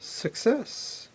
Success.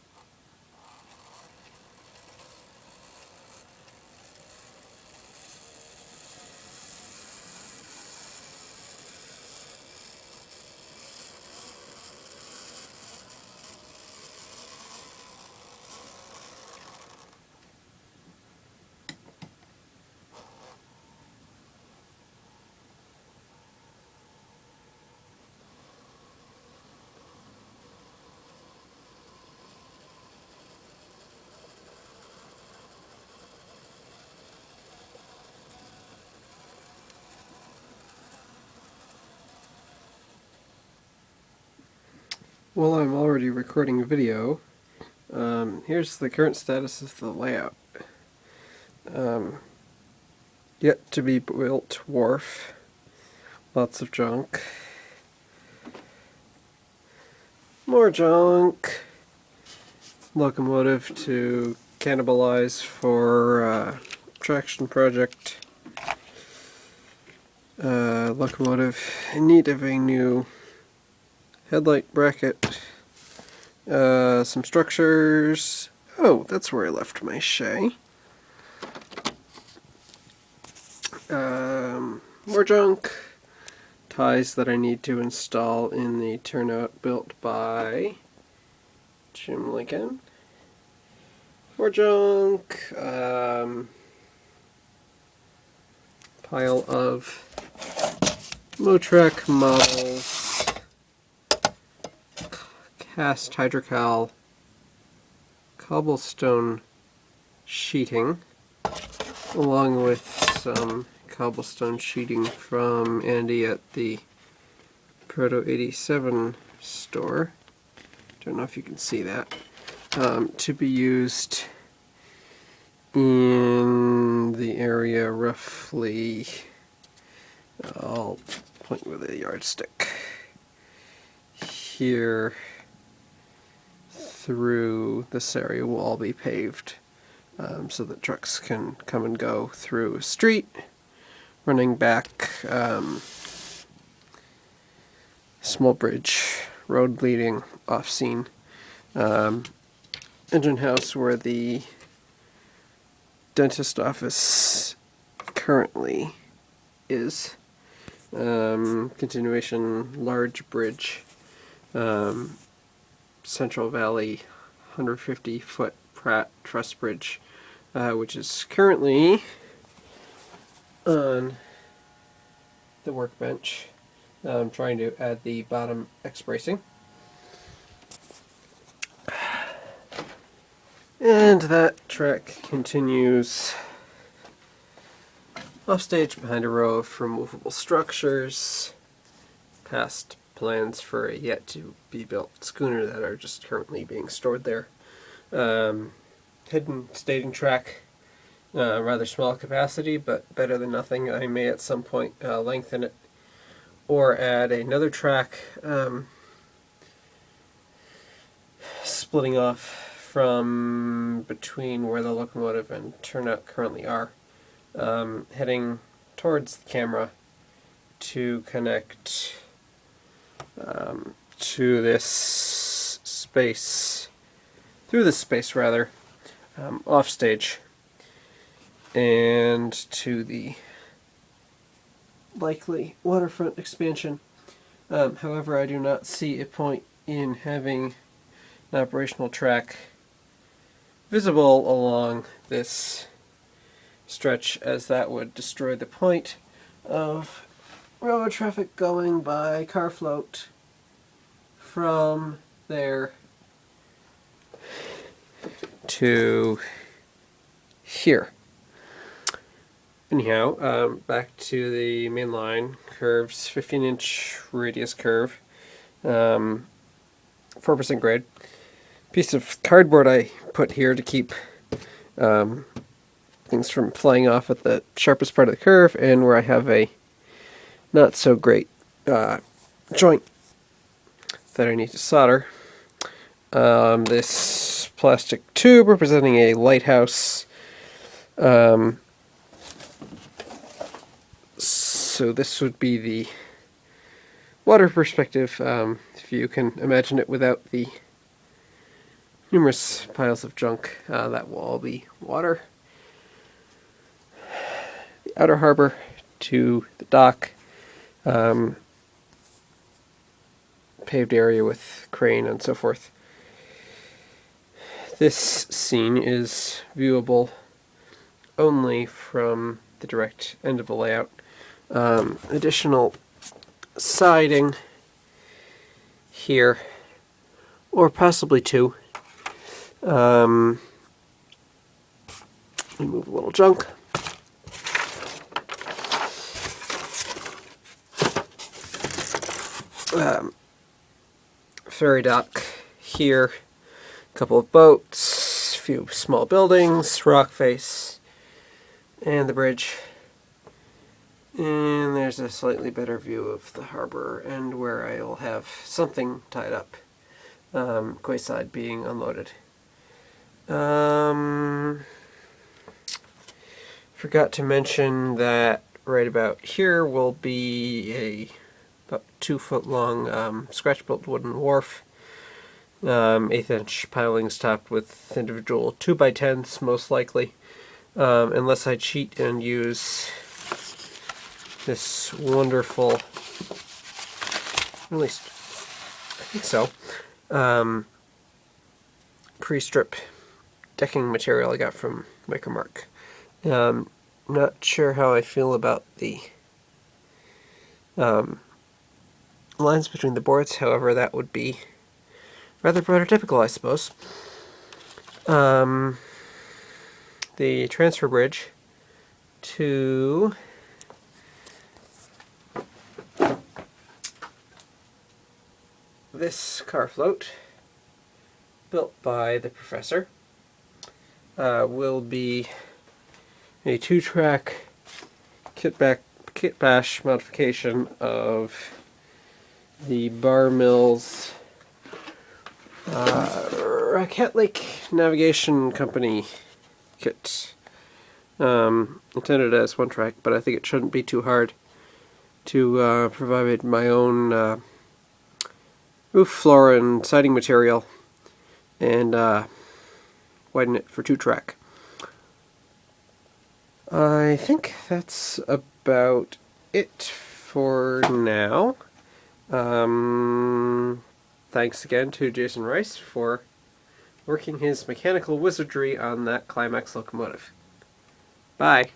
Well, I'm already recording a video. Here's the current status of the layout. Yet to be built wharf. Lots of junk. More junk. Locomotive to cannibalize for traction project. Locomotive in need of a new headlight bracket. Some structures. Oh, that's where I left my shay. More junk. Ties that I need to install in the turnout built by Jim Lincoln. More junk. Pile of Motrec models. Cast hydrocal cobblestone sheeting, along with some cobblestone sheeting from Andy at the Proto 87 store. Don't know if you can see that. To be used in the area roughly, I'll point with a yardstick, here through this area will all be paved so that trucks can come and go through a street, running back small bridge, road leading off scene. Engine house where the dentist office currently is. Continuation large bridge. Central Valley 150-foot Pratt truss bridge, which is currently on the workbench. I'm trying to add the bottom X-bracing. And that track continues offstage behind a row of removable structures, past plans for a yet-to-be-built schooner that are just currently being stored there. Hidden staging track, rather small capacity, but better than nothing. I may at some point lengthen it or add another track, splitting off from between where the locomotive and turnout currently are, heading towards the camera to connect to this space, through this space rather, off stage, and to the likely waterfront expansion. However, I do not see a point in having an operational track visible along this stretch, as that would destroy the point of railroad traffic going by car float from there to here. Anyhow, back to the main line. Curves, 15-inch radius curve, 4% grade. Piece of cardboard I put here to keep things from flying off at the sharpest part of the curve, and where I have a not so great joint that I need to solder. This plastic tube representing a lighthouse. So this would be the water perspective, if you can imagine it without the numerous piles of junk. That will all be water. The outer harbor to the dock. Paved area with crane and so forth. This scene is viewable only from the direct end of the layout. Additional siding here, or possibly two. Remove a little junk. Ferry dock here, a couple of boats, a few small buildings, rock face, and the bridge. And there's a slightly better view of the harbor and where I'll have something tied up, quayside being unloaded. Forgot to mention that right about here will be a about 2 foot long scratch-built wooden wharf. 1/8 inch pilings topped with individual 2x10s, most likely, unless I cheat and use this wonderful, at least I think so, pre-strip decking material I got from Wickermark. Not sure how I feel about the lines between the boards, however that would be rather prototypical, I suppose. The transfer bridge to this car float, built by the professor, will be a 2-track kit bash modification of the Bar Mills Raquette Lake Navigation Company kit. Intended as 1-track, but I think it shouldn't be too hard to provide my own roof floor and siding material and widen it for 2-track. I think that's about it for now. Thanks again to Jason Reis for working his mechanical wizardry on that climax locomotive. Bye.